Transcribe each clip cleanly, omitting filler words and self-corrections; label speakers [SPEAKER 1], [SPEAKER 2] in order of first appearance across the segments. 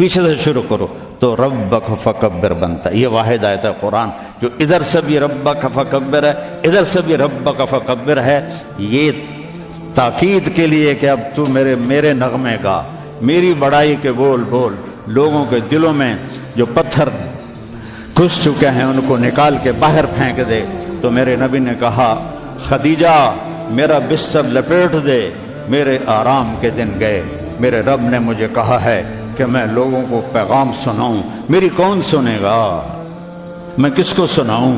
[SPEAKER 1] پیچھے سے شروع کرو تو ربک فکبر بنتا ہے۔ یہ واحد آیت ہے قرآن جو ادھر سے بھی ربک فکبر ہے، ادھر سے بھی ربک فکبر ہے، یہ تاکید کے لیے کہ اب تو میرے نغمے گا، میری بڑائی کے بول بول، لوگوں کے دلوں میں جو پتھر گھس چکے ہیں ان کو نکال کے باہر پھینک دے۔ تو میرے نبی نے کہا خدیجہ میرا بستر لپیٹ دے، میرے آرام کے دن گئے، میرے رب نے مجھے کہا ہے کہ میں لوگوں کو پیغام سناؤں، میری کون سنے گا، میں کس کو سناؤں،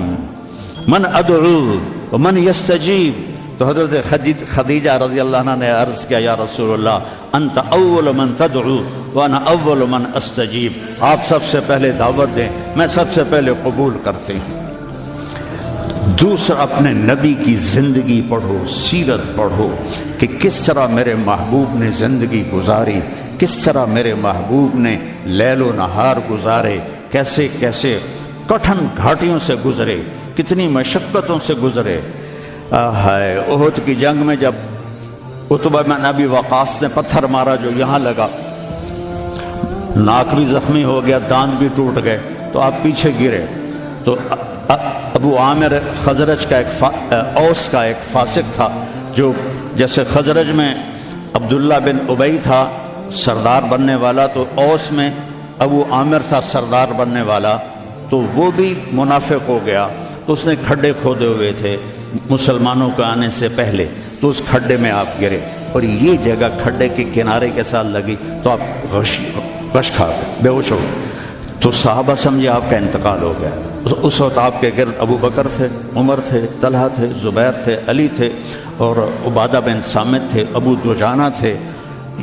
[SPEAKER 1] من ادعو ومن یستجیب۔ تو حضرت خدیجہ رضی اللہ عنہ نے عرض کیا یا رسول اللہ انت اول من تدعو وانا اول من استجیب، آپ سب سے پہلے دعوت دیں، میں سب سے پہلے قبول کرتی ہوں۔ دوسرا اپنے نبی کی زندگی پڑھو، سیرت پڑھو کہ کس طرح میرے محبوب نے زندگی گزاری، کس طرح میرے محبوب نے لیل و نہار گزارے، کیسے کیسے کٹھن گھاٹیوں سے گزرے، کتنی مشقتوں سے گزرے۔ ہائے احد کی جنگ میں جب عتبہ بن ابی وقاص نے پتھر مارا جو یہاں لگا، ناک بھی زخمی ہو گیا، دانت بھی ٹوٹ گئے، تو آپ پیچھے گرے تو ابو عامر خزرج کا اوس کا ایک فاسق تھا، جو جیسے خزرج میں عبداللہ بن ابی تھا سردار بننے والا، تو اوس میں ابو عامر تھا سردار بننے والا، تو وہ بھی منافق ہو گیا، تو اس نے کھڈے کھودے ہوئے تھے مسلمانوں کے آنے سے پہلے، تو اس کھڈے میں آپ گرے، اور یہ جگہ کھڈے کے کنارے کے ساتھ لگی تو آپ غش کھا گئے، بے ہوش ہو گئے۔ تو صحابہ سمجھے آپ کا انتقال ہو گیا۔ اس وقت آپ کے گرد ابو بکر تھے، عمر تھے، طلحہ تھے، زبیر تھے، علی تھے، اور عبادہ بن صامت تھے، ابو دجانہ تھے،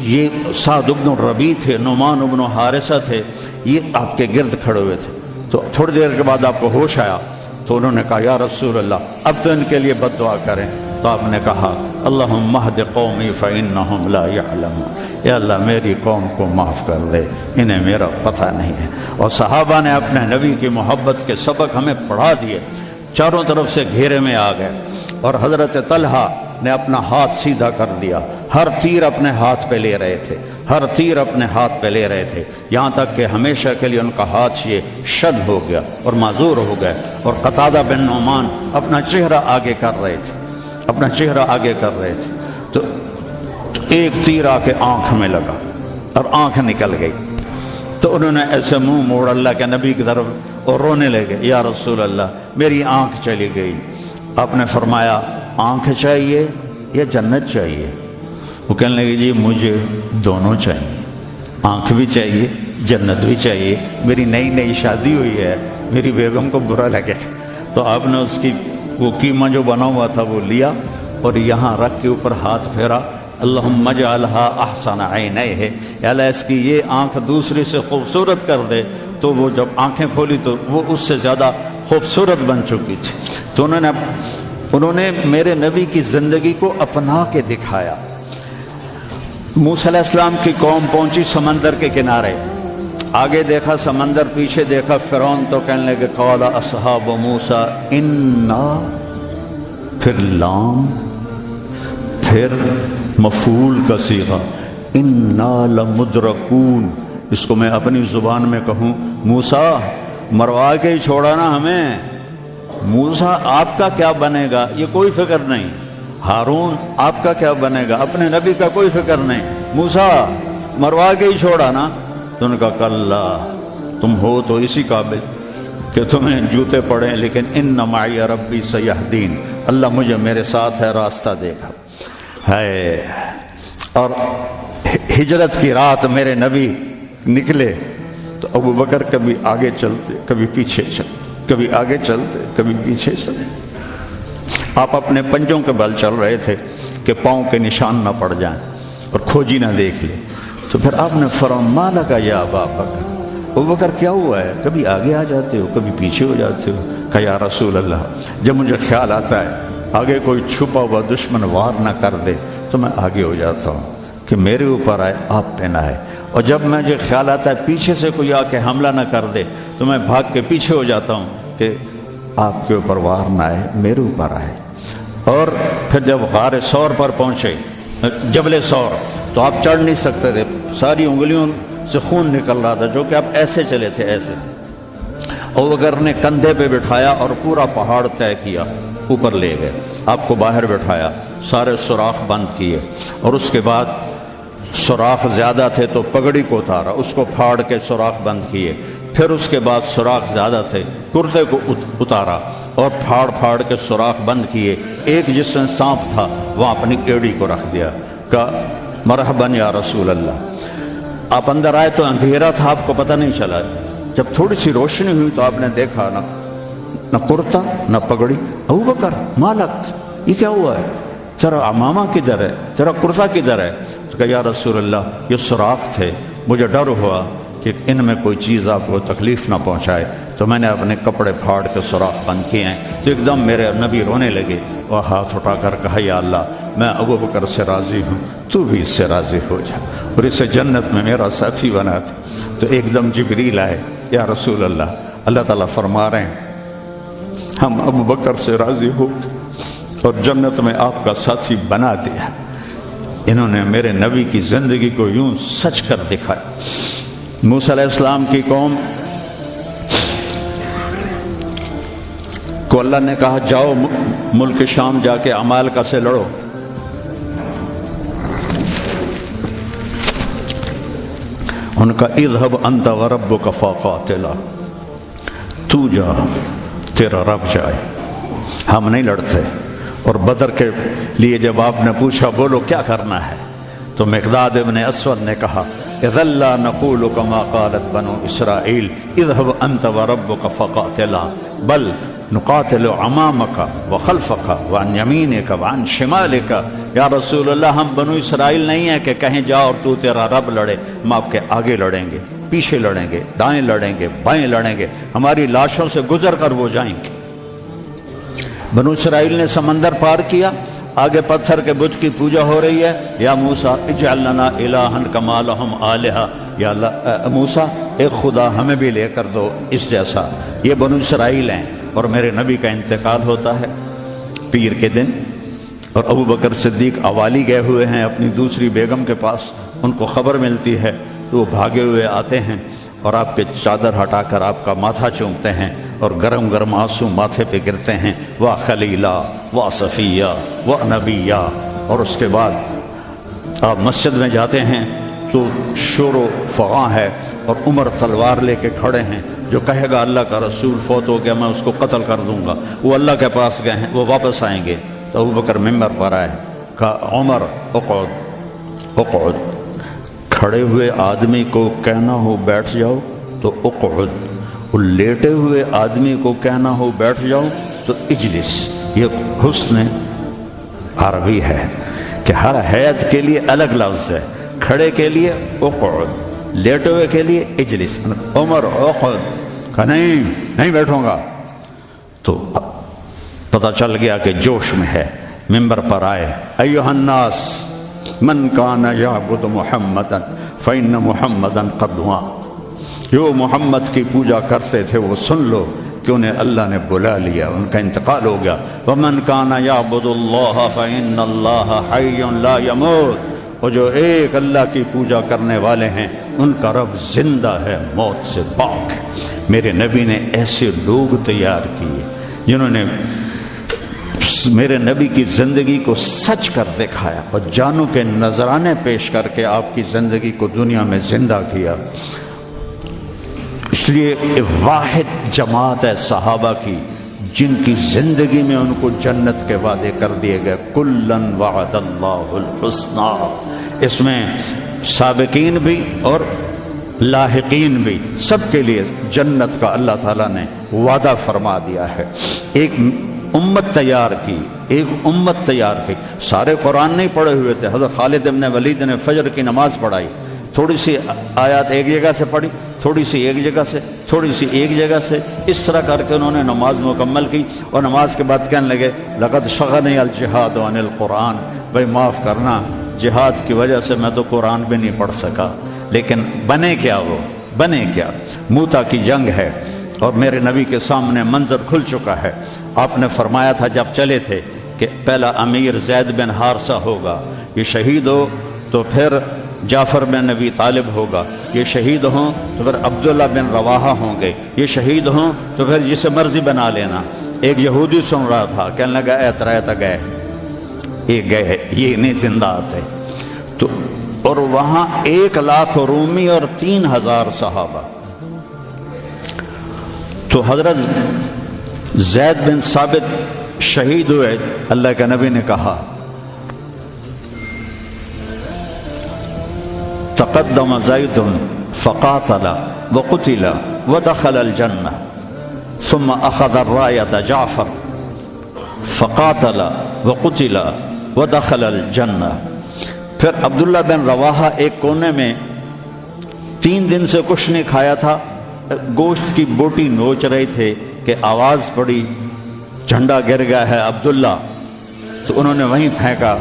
[SPEAKER 1] یہ سعد بن ربیع تھے، نعمان بن حارثہ تھے، یہ آپ کے گرد کھڑے ہوئے تھے۔ تو تھوڑی دیر کے بعد آپ کو ہوش آیا تو انہوں نے کہا یا رسول اللہ اب تو ان کے لیے بد دعا کریں۔ تو آپ نے کہا اللہم اہد قومی فإنہم لا یعلمون، یا اللہ میری قوم کو معاف کر دے، انہیں میرا پتہ نہیں ہے۔ اور صحابہ نے اپنے نبی کی محبت کے سبق ہمیں پڑھا دیے، چاروں طرف سے گھیرے میں آ گئے، اور حضرت طلحہ نے اپنا ہاتھ سیدھا کر دیا، ہر تیر اپنے ہاتھ پہ لے رہے تھے، ہر تیر اپنے ہاتھ پہ لے رہے تھے، یہاں تک کہ ہمیشہ کے لیے ان کا ہاتھ یہ شل ہو گیا اور معذور ہو گئے، اور قتادہ بن نعمان اپنا چہرہ آگے کر رہے تھے، اپنا چہرہ آگے کر رہے تھے، تو ایک تیر آ کے آنکھ میں لگا اور آنکھ نکل گئی، تو انہوں نے ایسے منہ موڑ اللہ کے نبی کی طرف اور رونے لگے یا رسول اللہ میری آنکھ چلی گئی۔ آپ نے فرمایا آنکھ چاہیے یا جنت چاہیے؟ وہ کہنے لگے جی مجھے دونوں چاہیے، آنکھ بھی چاہیے جنت بھی چاہیے، میری نئی نئی شادی ہوئی ہے، میری بیگم کو برا لگے۔ تو آپ نے اس کی وہ قیمہ جو بنا ہوا تھا وہ لیا اور یہاں رکھ کے اوپر ہاتھ پھیرا، اللہم اجعلھا احسن عینیہ، یا اللہ اس کی یہ آنکھ دوسری سے خوبصورت کر دے۔ تو وہ جب آنکھیں کھولی تو وہ اس سے زیادہ خوبصورت بن چکی تھی۔ تو انہوں نے میرے نبی کی زندگی کو اپنا کے دکھایا۔ موسیٰ علیہ السلام کی قوم پہنچی سمندر کے کنارے، آگے دیکھا سمندر، پیچھے دیکھا فرعون، تو کہنے لگے قال اصحاب موسیٰ انا، پھر لام، پھر مفعول کا صیغہ انا لمدرکون۔ اس کو میں اپنی زبان میں کہوں موسیٰ مروا کے ہی چھوڑا نا ہمیں، موسیٰ آپ کا کیا بنے گا یہ کوئی فکر نہیں، ہارون آپ کا کیا بنے گا اپنے نبی کا کوئی فکر نہیں، موسیٰ مروا کے ہی چھوڑا نا۔ تو ان کا کلا، تم ہو تو اسی قابل کہ تمہیں جوتے پڑیں، لیکن ان معی ربی سیہدین، اللہ مجھے میرے ساتھ ہے، راستہ دے گا ہے۔ اور ہجرت کی رات میرے نبی نکلے تو ابو بکر کبھی آگے چلتے کبھی پیچھے چلتے، کبھی آگے چلتے کبھی پیچھے چلتے، آپ اپنے پنجوں کے بل چل رہے تھے کہ پاؤں کے نشان نہ پڑ جائیں اور کھوجی نہ دیکھ لے۔ تو پھر آپ نے فرمایا کہ یا ابا بکر، ابو بکر کیا ہوا ہے، کبھی آگے آ جاتے ہو کبھی پیچھے ہو جاتے ہو؟ کہ یا رسول اللہ جب مجھے خیال آتا ہے آگے کوئی چھپا ہوا دشمن وار نہ کر دے تو میں آگے ہو جاتا ہوں کہ میرے اوپر آئے آپ پہ نہ آئے، اور جب مجھے خیال آتا ہے پیچھے سے کوئی آ کے حملہ نہ کر دے تو میں بھاگ کے پیچھے ہو جاتا ہوں کہ آپ کے اوپر وار نہ آئے، میرے اوپر آئے۔ اور پھر جب غار ثور پر پہنچے، جبل ثور، تو آپ چڑھ نہیں سکتے تھے، ساری انگلیوں سے خون نکل رہا تھا، جو کہ اب ایسے چلے تھے ایسے. ابو بکر نے کندھے پہ بٹھایا اور پورا پہاڑ طے کیا، اوپر لے گئے. آپ کو باہر بٹھایا، سارے سوراخ بند کیے، اور اس کے بعد سوراخ زیادہ تھے تو پگڑی کو اتارا، اس کو پھاڑ کے سوراخ بند کیے. پھر اس کے بعد سوراخ زیادہ تھے، کرتے کو اتارا اور پھاڑ پھاڑ کے سوراخ بند کیے. ایک جس میں سانپ تھا وہاں اپنی ایڑی کو رکھ دیا، کہا مرحباً یا رسول اللہ. آپ اندر آئے تو اندھیرا تھا، آپ کو پتہ نہیں چلا. جب تھوڑی سی روشنی ہوئی تو آپ نے دیکھا نہ کرتا نہ پگڑی. ابو بکر مالک، یہ کیا ہوا ہے؟ تیرا عمامہ کدھر ہے؟ تیرا کرتا کدھر ہے؟ تو کہا یا رسول اللہ یہ سوراخ تھے، مجھے ڈر ہوا کہ ان میں کوئی چیز آپ کو تکلیف نہ پہنچائے، تو میں نے اپنے کپڑے پھاڑ کے سوراخ بند کیے ہیں. تو ایک دم میرے نبی رونے لگے اور ہاتھ اٹھا کر کہا یا اللہ میں ابو بکر سے راضی ہوں، تو بھی اس سے راضی ہو جا اور اسے جنت میں میرا ساتھی بنا دے. تو ایک دم جبریل آئے، یا رسول اللہ، اللہ تعالیٰ فرما رہے ہیں ہم ابو بکر سے راضی ہو اور جنت میں آپ کا ساتھی بنا دیا. انہوں نے میرے نبی کی زندگی کو یوں سچ کر دکھایا. موسیٰ علیہ السلام کی قوم کو اللہ نے کہا جاؤ ملک شام جا کے عمالقہ سے لڑو. ان کا اذهب انت وربک فقاتلا، تو جا تیرا رب جائے، ہم نہیں لڑتے. اور بدر کے لیے جب آپ نے پوچھا بولو کیا کرنا ہے، تو مقداد ابن اسود نے کہا اذا لا نقول كما قالت بنو اسرائیل اذهب انت وربک فقاتلا بل نقاتل امامک وخلفک وعن یمینک وعن شمالک. یا رسول اللہ ہم بنو اسرائیل نہیں ہیں کہ کہیں جا اور تو تیرا رب لڑے، ہم آپ کے آگے لڑیں گے، پیچھے لڑیں گے، دائیں لڑیں گے، بائیں لڑیں گے، ہماری لاشوں سے گزر کر وہ جائیں گے. بنو اسرائیل نے سمندر پار کیا، آگے پتھر کے بت کی پوجا ہو رہی ہے. یا موسیٰ اجعل لنا الہا کما لہم آلہہ، یا اللہ موسیٰ ایک خدا ہمیں بھی لے کر دو اس جیسا. یہ بنو اسرائیل ہیں اور میرے نبی کا انتقال ہوتا ہے پیر کے دن، اور ابو بکر صدیق اوالی گئے ہوئے ہیں اپنی دوسری بیگم کے پاس. ان کو خبر ملتی ہے تو وہ بھاگے ہوئے آتے ہیں اور آپ کے چادر ہٹا کر آپ کا ماتھا چومتے ہیں اور گرم گرم آنسو ماتھے پہ گرتے ہیں. واہ خلیلہ واہ صفیہ واہ نبیہ. اور اس کے بعد آپ مسجد میں جاتے ہیں تو شور و فغاں ہے اور عمر تلوار لے کے کھڑے ہیں. جو کہے گا اللہ کا رسول فوت ہو گیا میں اس کو قتل کر دوں گا، وہ اللہ کے پاس گئے ہیں، وہ واپس آئیں گے. تو ابو بکر ممبر پر آئے، کہا عمر اقعد اقعد. کھڑے ہوئے آدمی کو کہنا ہو بیٹھ جاؤ تو اقعد، اور لیٹے ہوئے آدمی کو کہنا ہو بیٹھ جاؤ تو اجلس. یہ حسن عربی ہے کہ ہر حیت کے لیے الگ لفظ ہے. کھڑے کے لیے اقعد، لیٹے ہوئے کے لیے اجلس. عمر اقعد، کہا نہیں بیٹھوں گا. تو پتہ چل گیا کہ جوش میں ہے، ممبر پر آئے، ایھا الناس من کان یعبد محمدا فإن محمدا قد مات. جو محمد کی پوجا کرتے تھے وہ سن لو کہ انہیں اللہ نے بلا لیا، ان کا انتقال ہو گیا. ومن کان یعبد اللہ فإن اللہ حی لا یموت. اور جو ایک اللہ کی پوجا کرنے والے ہیں ان کا رب زندہ ہے، موت سے پاک ہے. میرے نبی نے ایسے لوگ تیار کیے جنہوں نے میرے نبی کی زندگی کو سچ کر دکھایا اور جانوں کے نذرانے پیش کر کے آپ کی زندگی کو دنیا میں زندہ کیا. اس لیے واحد جماعت ہے صحابہ کی جن کی زندگی میں ان کو جنت کے وعدے کر دیے گئے. کلن وعد اللہ الحسنی. اس میں سابقین بھی اور لاحقین بھی، سب کے لیے جنت کا اللہ تعالیٰ نے وعدہ فرما دیا ہے. ایک امت تیار کی، ایک امت تیار کی. سارے قرآن نہیں پڑھے ہوئے تھے. حضرت خالد بن ولید نے فجر کی نماز پڑھائی، تھوڑی سی آیات ایک جگہ سے پڑھی، تھوڑی سی ایک جگہ سے، تھوڑی سی ایک جگہ سے، اس طرح کر کے انہوں نے نماز مکمل کی. اور نماز کے بعد کہنے لگے لقد شغلنی الجہاد عن القرآن. بھائی معاف کرنا، جہاد کی وجہ سے میں تو قرآن بھی نہیں پڑھ سکا. لیکن بنے کیا، وہ بنے کیا؟ موتا کی جنگ ہے اور میرے نبی کے سامنے منظر کھل چکا ہے. آپ نے فرمایا تھا جب چلے تھے کہ پہلا امیر زید بن حارثہ ہوگا، یہ شہید ہو تو پھر جعفر بن ابی طالب ہوگا، یہ شہید ہوں تو پھر عبداللہ بن رواحہ ہوں گے، یہ شہید ہوں تو پھر جسے مرضی بنا لینا۔ ایک یہودی سن رہا تھا، کہنے لگا اے ترائے گئے، یہ گئے، یہ نہیں زندہ آتے۔ تو اور وہاں 1,00,000 رومی اور 3,000 صحابہ۔ تو حضرت زید بن ثابت شہید ہوئے، اللہ کے نبی نے کہا تقدم زید فقاتل وقتل ودخل الجنہ ثم اخذ الراية جعفر فقاتل وقتل ودخل الجنہ۔ پھر عبداللہ بن رواحہ ایک کونے میں 3 دن سے کچھ نہیں کھایا تھا، گوشت کی بوٹی نوچ رہے تھے کہ آواز پڑی جھنڈا گر گیا ہے عبداللہ، تو انہوں نے وہیں پھینکا۔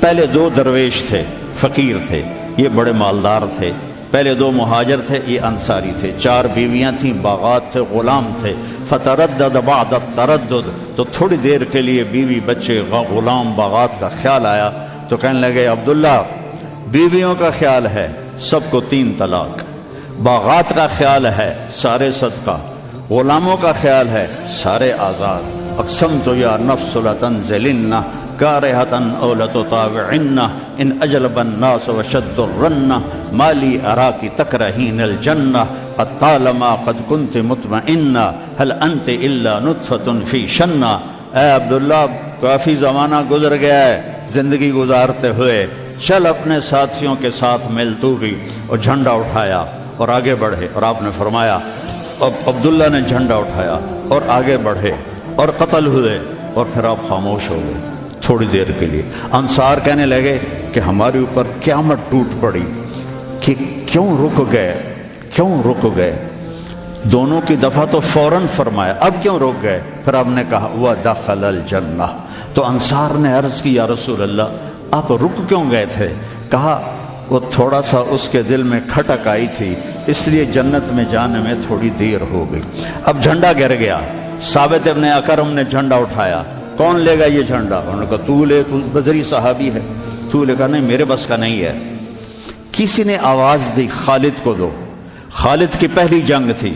[SPEAKER 1] پہلے 2 درویش تھے، فقیر تھے، یہ بڑے مالدار تھے۔ پہلے 2 مہاجر تھے، یہ انصاری تھے۔ 4 بیویاں تھیں، باغات تھے، غلام تھے۔ فتردد بعد التردد، تو تھوڑی دیر کے لیے بیوی بچے غلام باغات کا خیال آیا، تو کہنے لگے عبداللہ بیویوں کا خیال ہے سب کو 3 طلاق، باغات کا خیال ہے سارے صدقہ، غلاموں کا خیال ہے سارے آزاد۔ اقسمت یا نفس لتنزلن کارہتا او لتطاوعن ان اجلب الناس وشد الرن ما لی اراکی تکرہین الجنہ قد طالما قد کنت مطمئنہ هل انت الا نطفۃ فی شنہ۔ اے عبداللہ کافی زمانہ گزر گیا ہے زندگی گزارتے ہوئے، چل اپنے ساتھیوں کے ساتھ مل تو بھی۔ اور جھنڈا اٹھایا اور آگے بڑھے، اور آپ نے فرمایا، اب عبداللہ نے جھنڈا اٹھایا اور آگے بڑھے اور قتل ہوئے، اور پھر آپ خاموش ہو گئے تھوڑی دیر کے لیے۔ انصار کہنے لگے کہ ہمارے اوپر قیامت ٹوٹ پڑی کہ کیوں رک گئے۔ دونوں کی دفعہ تو فوراً فرمایا، اب کیوں رک گئے؟ پھر آپ نے کہا وَدَخَلَ الْجَنَّةَ۔ تو انصار نے عرض کی یا رسول اللہ آپ رک کیوں گئے تھے؟ کہا وہ تھوڑا سا اس کے دل میں کھٹک آئی تھی، اس لیے جنت میں جانے میں تھوڑی دیر ہو گئی۔ اب جھنڈا گر گیا، ثابت ابن اکرم نے جھنڈا اٹھایا، کون لے گا یہ جھنڈا؟ انہوں نے کہا تو لے، تو بدری صحابی ہے، تو لے گا۔ نہیں، میرے بس کا نہیں ہے۔ کسی نے آواز دی خالد کو دو۔ خالد کی پہلی جنگ تھی،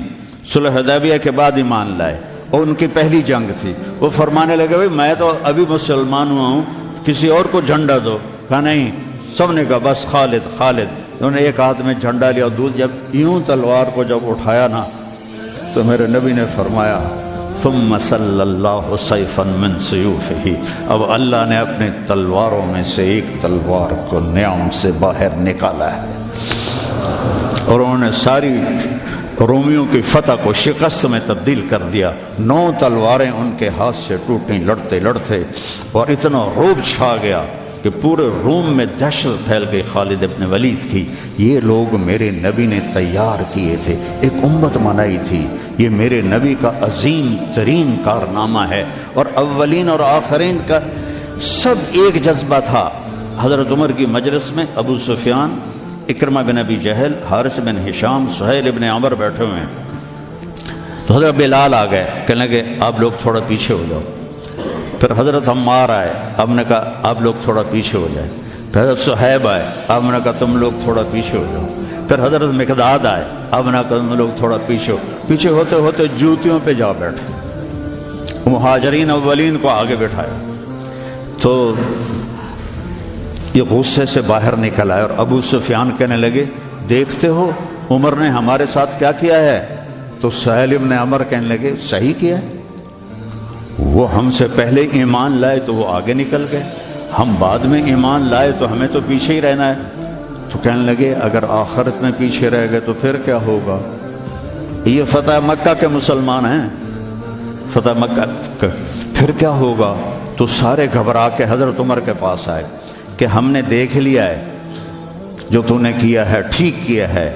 [SPEAKER 1] صلح حدیبیہ کے بعد ایمان لائے، اور ان کی پہلی جنگ تھی۔ وہ فرمانے لگے بھائی میں تو ابھی مسلمان ہوا ہوں، کسی اور کو جھنڈا دو۔ کہا نہیں، سب نے کہا بس خالد۔ انہوں نے ایک ہاتھ میں جھنڈا لیا، اور جب یوں تلوار کو جب اٹھایا نا، تو میرے نبی نے فرمایا ثم صلی اللہ سیفا من سیوفہ، اب اللہ نے اپنی تلواروں میں سے ایک تلوار کو نیام سے باہر نکالا ہے، اور انہوں نے ساری رومیوں کی فتح کو شکست میں تبدیل کر دیا۔ 9 تلواریں ان کے ہاتھ سے ٹوٹیں لڑتے لڑتے، اور اتنا رعب چھا گیا کہ پورے روم میں دہشت پھیل گئی خالد ابن ولید کی۔ یہ لوگ میرے نبی نے تیار کیے تھے، ایک امت بنائی تھی، یہ میرے نبی کا عظیم ترین کارنامہ ہے، اور اولین اور آخرین کا سب ایک جذبہ تھا۔ حضرت عمر کی مجلس میں ابو سفیان، اکرمہ بن ابی جہل، حارث بن ہشام، سہیل بن عمر بیٹھے ہوئے ہیں۔ تو حضرت بلال آ گئے، کہنے لگے آپ لوگ تھوڑا پیچھے ہو جاؤ۔ پھر حضرت عمار آئے، آپ نے کہا آپ لوگ تھوڑا پیچھے ہو جائے۔ پھر حضرت صہیب آئے، آپ نے کہا تم لوگ تھوڑا پیچھے ہو جاؤ۔ پھر حضرت مقداد آئے، آپ نے کہا تم لوگ تھوڑا پیچھے ہوتے ہوتے جوتیوں پہ جا بیٹھے۔ مہاجرین اولین کو آگے بٹھایا، تو یہ غصے سے باہر نکل آئے، اور ابو سفیان کہنے لگے دیکھتے ہو عمر نے ہمارے ساتھ کیا کیا ہے؟ تو سہیل بن عمر کہنے لگے صحیح کیا ہے، وہ ہم سے پہلے ایمان لائے تو وہ آگے نکل گئے، ہم بعد میں ایمان لائے تو ہمیں تو پیچھے ہی رہنا ہے۔ تو کہنے لگے اگر آخرت میں پیچھے رہ گئے تو پھر کیا ہوگا؟ یہ فتح مکہ کے مسلمان ہیں، فتح مکہ پھر کیا ہوگا؟ تو سارے گھبرا کے حضرت عمر کے پاس آئے کہ ہم نے دیکھ لیا ہے جو تو نے کیا ہے، ٹھیک کیا ہے،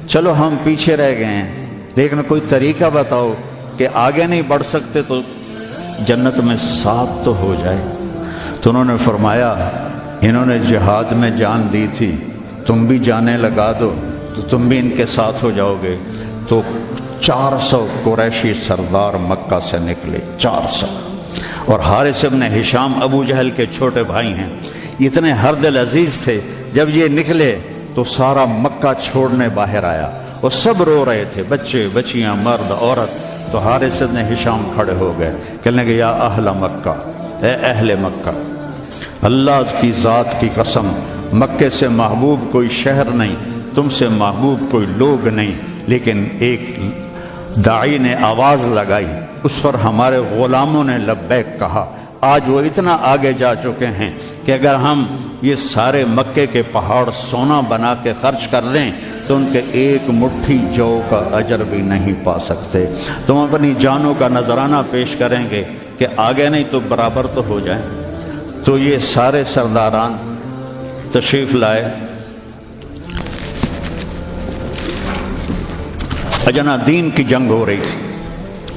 [SPEAKER 1] چلو ہم پیچھے رہ گئے ہیں، لیکن کوئی طریقہ بتاؤ کہ آگے نہیں بڑھ سکتے تو جنت میں ساتھ تو ہو جائے۔ تو انہوں نے فرمایا انہوں نے جہاد میں جان دی تھی، تم بھی جانے لگا دو تو تم بھی ان کے ساتھ ہو جاؤ گے۔ تو 400 قریشی سردار مکہ سے نکلے، 400، اور حارث ابن ہشام ابو جہل کے چھوٹے بھائی ہیں، اتنے ہر دل عزیز تھے، جب یہ نکلے تو سارا مکہ چھوڑنے باہر آیا اور سب رو رہے تھے، بچے بچیاں مرد عورت۔ تو حارث نے ہشام کھڑے ہو گئے، کہنے لگے یا اہل مکہ، اے اہل مکہ، اللہ کی ذات کی قسم، مکے سے محبوب کوئی شہر نہیں، تم سے محبوب کوئی لوگ نہیں، لیکن ایک داعی نے آواز لگائی، اس پر ہمارے غلاموں نے لبیک کہا۔ آج وہ اتنا آگے جا چکے ہیں کہ اگر ہم یہ سارے مکے کے پہاڑ سونا بنا کے خرچ کر دیں تو ان کے ایک مٹھی جو کا اجر بھی نہیں پا سکتے۔ تم اپنی جانوں کا نذرانہ پیش کریں گے کہ آگے نہیں تو برابر تو ہو جائیں۔ تو یہ سارے سرداران تشریف لائے، اجنا دین کی جنگ ہو رہی تھی،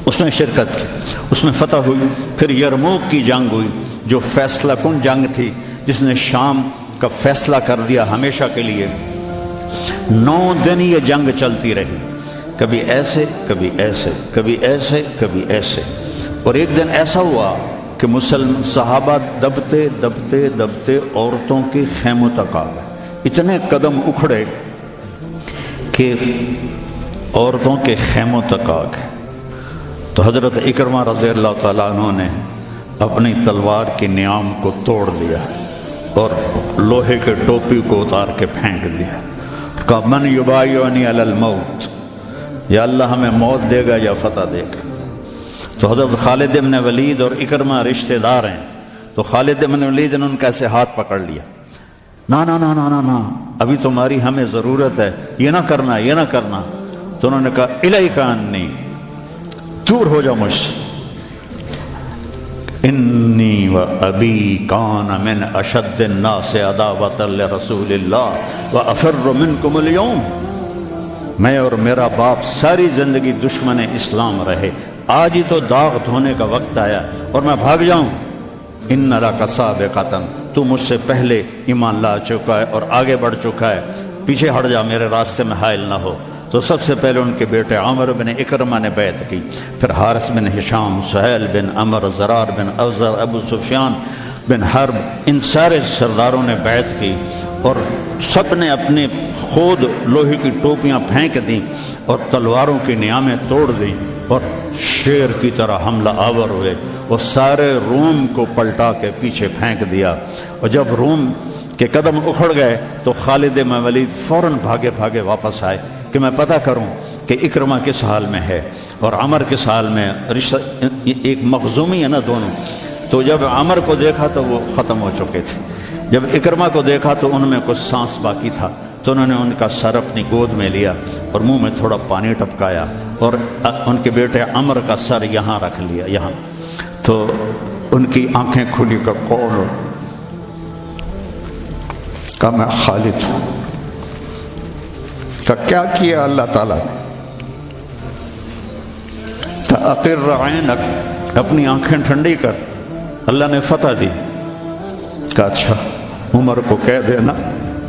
[SPEAKER 1] اس میں شرکت کی، اس میں فتح ہوئی۔ پھر یرموک کی جنگ ہوئی جو فیصلہ کن جنگ تھی، جس نے شام کا فیصلہ کر دیا ہمیشہ کے لیے۔ 9 دن یہ جنگ چلتی رہی، کبھی ایسے کبھی ایسے کبھی ایسے کبھی ایسے، اور ایک دن ایسا ہوا کہ مسلم صحابہ دبتے دبتے دبتے عورتوں کے خیموں تک آ گئے، اتنے قدم اکھڑے کہ عورتوں کے خیموں تک آ گئے۔ تو حضرت اکرمہ رضی اللہ تعالیٰ عنہ نے اپنی تلوار کی نیام کو توڑ دیا اور لوہے کے ٹوپی کو اتار کے پھینک دیا، کہا من یبایعنی علی الموت، یا اللہ ہمیں موت دے گا یا فتح دے گا۔ تو حضرت خالد بن ولید اور اکرمہ رشتہ دار ہیں، تو خالد بن ولید نے ان کا ایسے ہاتھ پکڑ لیا، نا نا نا نا نا نا، ابھی تمہاری ہمیں ضرورت ہے، یہ نہ کرنا یہ نہ کرنا۔ تو انہوں نے کہا الیک انی، دور ہو جاؤ مجھ سے، انی و ابی کان من اشد الناس عداوۃ لرسول اللہ و افر منکم اليوم، میں اور میرا باپ ساری زندگی دشمن اسلام رہے، آج ہی تو داغ دھونے کا وقت آیا اور میں بھاگ جاؤں۔ ان لک سابقۃ، تو مجھ سے پہلے ایمان لا چکا ہے اور آگے بڑھ چکا ہے، پیچھے ہٹ جا، میرے راستے میں حائل نہ ہو۔ تو سب سے پہلے ان کے بیٹے عامر بن اکرمہ نے بیعت کی، پھر حارث بن ہشام، سہیل بن عمر، زرار بن اوزر، ابو سفیان بن حرب، ان سارے سرداروں نے بیعت کی، اور سب نے اپنے خود لوہے کی ٹوپیاں پھینک دیں اور تلواروں کی نیامیں توڑ دیں اور شیر کی طرح حملہ آور ہوئے، اور سارے روم کو پلٹا کے پیچھے پھینک دیا۔ اور جب روم کے قدم اکھڑ گئے تو خالد بن ولید فوراً بھاگے بھاگے واپس آئے کہ میں پتہ کروں کہ اکرمہ کس حال میں ہے اور عمر کس حال میں، رشتہ ایک مخزومی ہے نا دونوں۔ تو جب عمر کو دیکھا تو وہ ختم ہو چکے تھے، جب اکرمہ کو دیکھا تو ان میں کچھ سانس باقی تھا، تو انہوں نے ان کا سر اپنی گود میں لیا اور منہ میں تھوڑا پانی ٹپکایا اور ان کے بیٹے عمر کا سر یہاں رکھ لیا، یہاں۔ تو ان کی آنکھیں کھلی کر کون ہو؟ کہا میں خالد ہوں۔ کیا کیا اللہ تعالیٰ نے؟ اقر عینک، اپنی آنکھیں ٹھنڈی کر، اللہ نے فتح دی۔ کہا اچھا عمر کو کہہ دینا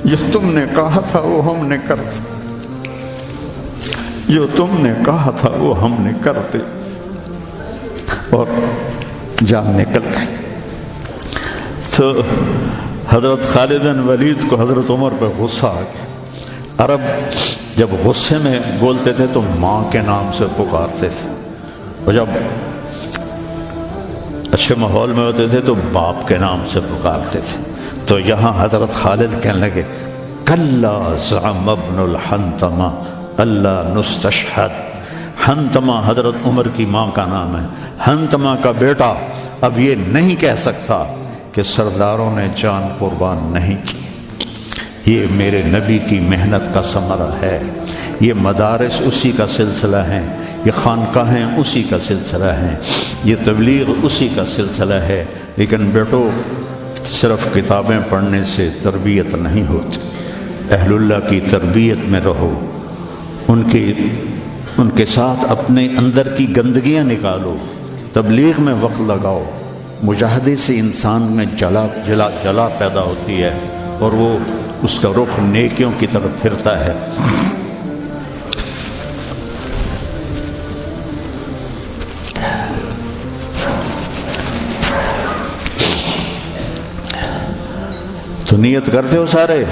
[SPEAKER 1] جو تم نے کہا تھا وہ ہم نے کرتے، جو تم نے کہا تھا وہ ہم نے کرتے، اور جان نکل گئی۔ تو حضرت خالد بن ولید کو حضرت عمر پہ غصہ آ گیا۔ عرب جب غصے میں بولتے تھے تو ماں کے نام سے پکارتے تھے، اور جب اچھے ماحول میں ہوتے تھے تو باپ کے نام سے پکارتے تھے۔ تو یہاں حضرت خالد کہنے لگے کلا زعم ابن الحنتمہ اللہ نستشہد۔ حنتمہ حضرت عمر کی ماں کا نام ہے، حنتمہ کا بیٹا اب یہ نہیں کہہ سکتا کہ سرداروں نے جان قربان نہیں کی۔ یہ میرے نبی کی محنت کا ثمرہ ہے، یہ مدارس اسی کا سلسلہ ہے، یہ خانقاہیں اسی کا سلسلہ ہیں، یہ تبلیغ اسی کا سلسلہ ہے۔ لیکن بیٹو صرف کتابیں پڑھنے سے تربیت نہیں ہوتی، اہل اللہ کی تربیت میں رہو، ان کے ساتھ اپنے اندر کی گندگیاں نکالو، تبلیغ میں وقت لگاؤ۔ مجاہدے سے انسان میں جلا پیدا ہوتی ہے اور وہ اس کا رخ نیکیوں کی طرف پھرتا ہے۔ تو نیت کرتے ہو سارے؟